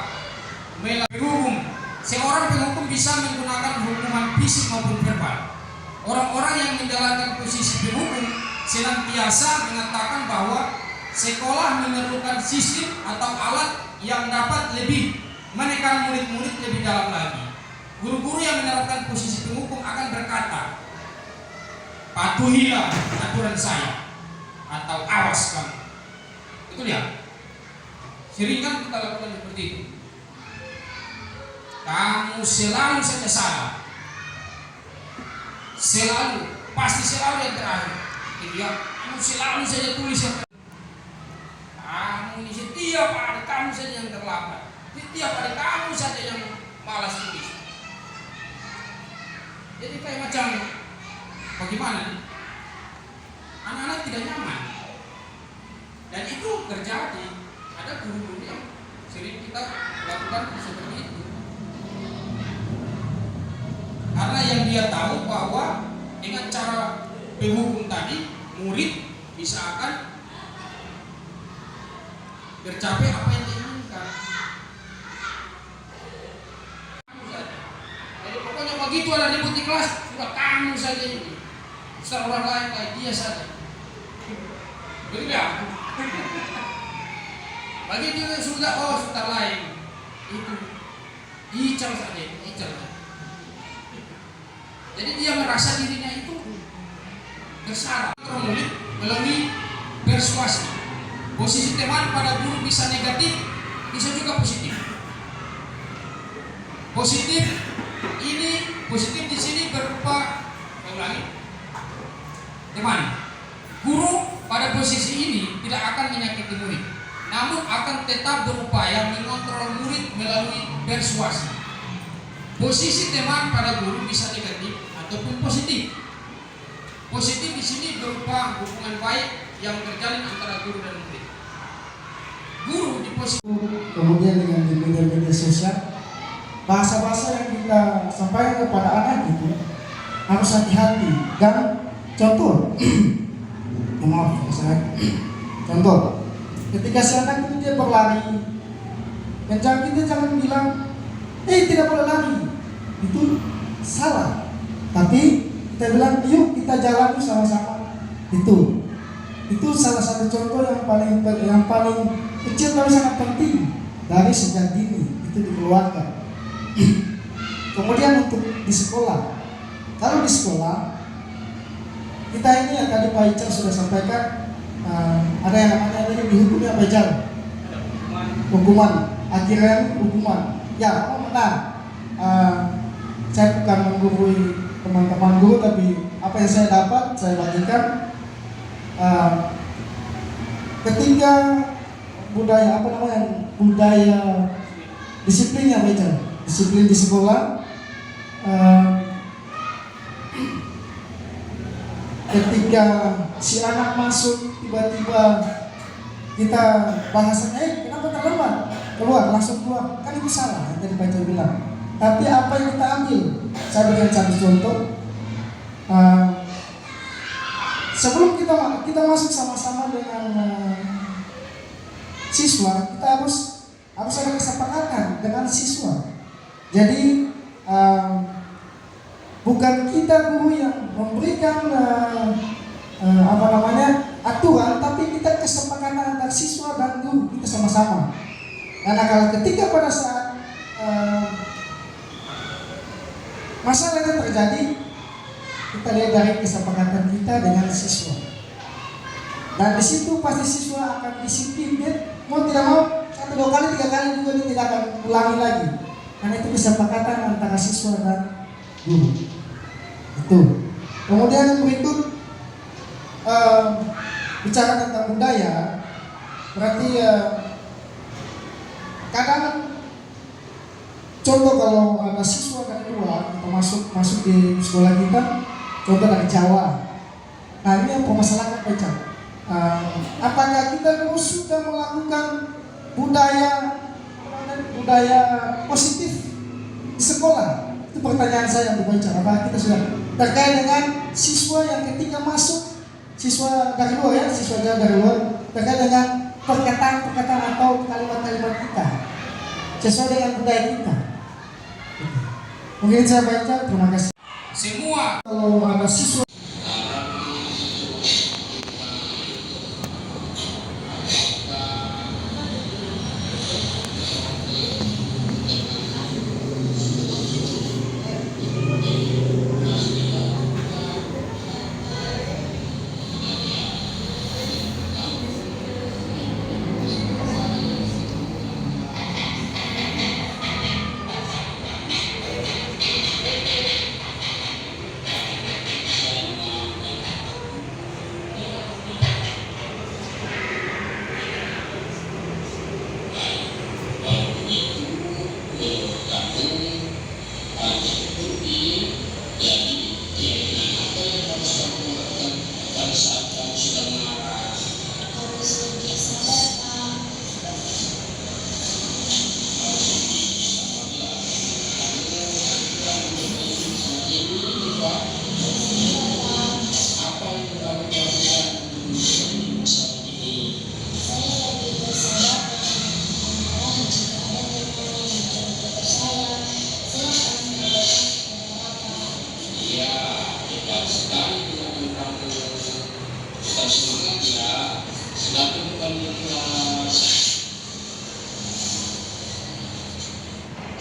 Melalui hukum, seorang penghukum bisa menggunakan hukuman fisik maupun verbal. Orang-orang yang menjalankan posisi penghukum senantiasa mengatakan bahwa sekolah memerlukan sistem atau alat yang dapat lebih menekan murid-murid lebih dalam lagi. Guru-guru yang menerapkan posisi penghukum akan berkata, patuhilah aturan saya atau awas kamu. Betul ya? Sering kan kita lakukan seperti itu. Kamu selalu saja salah. Selalu, pasti selalu yang terakhir. Gitu ya. Kamu selalu saja tulis yang kamu ini setiap hari kamu saja yang terlambat. Setiap hari kamu saja yang malas tulis. Jadi kayak macam bagaimana nih? Anak-anak tidak nyaman. Dan itu terjadi. Ada guru-guru yang sering kita lakukan seperti itu. Karena yang dia tahu bahwa dengan cara penghukum tadi, murid bisa akan tercapai apa yang diinginkan. Jadi pokoknya begitu ada ribut di kelas, sudah kamu saja ini. Serah orang lain kayak dia saja. Begitu ya? Bagi dia sudah sudah lain itu ical saja, ical. Jadi dia merasa dirinya itu bersalah. Murid melalui persuasi. Posisi teman pada guru bisa negatif, bisa juga positif. Positif di sini berupa teman. Guru pada posisi ini tidak akan menyakiti murid, namun akan tetap berupaya mengontrol murid melalui persuasi. Posisi teman pada guru bisa negatif ataupun positif. Positif di sini berupa hubungan baik yang terjalin antara guru dan murid. Guru di posisi kemudian dengan di media sosial, bahasa-bahasa yang kita sampaikan kepada anak itu harus hati-hati. Dan contoh, maaf saya, contoh, ketika si anak itu dia berlari, kita jangan bilang, tidak boleh lari, itu salah. Tapi kita bilang, yuk kita jalan sama-sama. Itu salah satu contoh yang paling kecil tapi sangat penting dari sejak dini itu dikeluarkan. Kemudian untuk di sekolah, kalau di sekolah kita ini yang tadi Pak Ical sudah sampaikan, ada yang namanya dihukumi apa Ical? Hukuman, akhirnya hukuman. Ya, benar. Saya bukan menggurui teman-teman guru, tapi apa yang saya dapat saya bagikan. Ketika budaya disiplinnya baca, disiplin di sekolah, ketika si anak masuk tiba-tiba kita bahasanya, kenapa terlambat? keluar, langsung keluar, kan itu salah yang tadi Pak Ical bilang. Tapi apa yang kita ambil, saya berikan satu contoh. Sebelum kita masuk sama-sama dengan siswa, kita harus ada kesepakatan dengan siswa. Jadi bukan kita guru yang memberikan aturan, tapi kita kesepakatan antara siswa dan guru, kita sama-sama. Karena kalau ketika pada saat masalah itu terjadi, kita lihat dari kesepakatan kita dengan siswa. Dan di situ pasti siswa akan disiplin, dia mau tidak mau 1, 2 kali, 3 kali juga dia tidak akan ulangi lagi. Karena itu kesepakatan antara siswa dan guru. Itu. Kemudian yang berikut bicara tentang budaya, berarti kadang contoh kalau ada siswa dari luar kita masuk di sekolah kita, contoh dari Jawa. Nah ini yang permasalahan Pak Ical. Apakah kita dulu sudah melakukan budaya positif di sekolah? Itu pertanyaan saya Pak Ical. Apakah kita sudah terkait dengan siswa yang ketika masuk, siswa dari luar ya, siswa dari luar, terkait dengan perkataan atau kalimat-kalimat kita sesuai dengan budaya kita. Mungkin saya baca, terima kasih. Semua Kalau ada siswa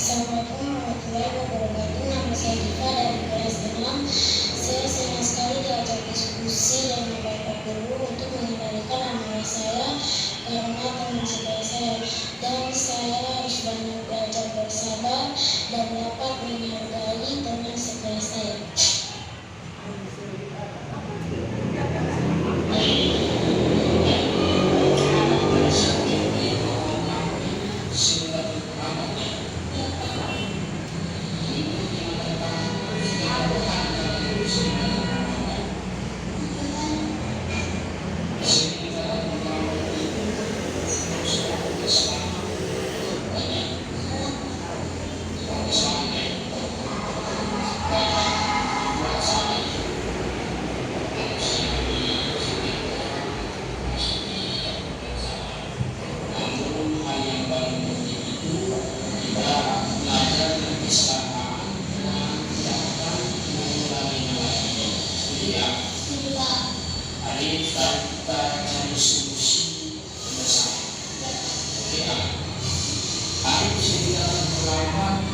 Assalamualaikum warahmatullahi wabarakatuh. Nama saya Diva dari kelas 6. Saya senang sekali diajak diskusi dan Bapak Guru untuk mengendalikan amarah saya karena teman sebaya saya, dan saya harus banyak belajar bersabar dan dapat menghargai teman sebaya saya. Hari ini kita akan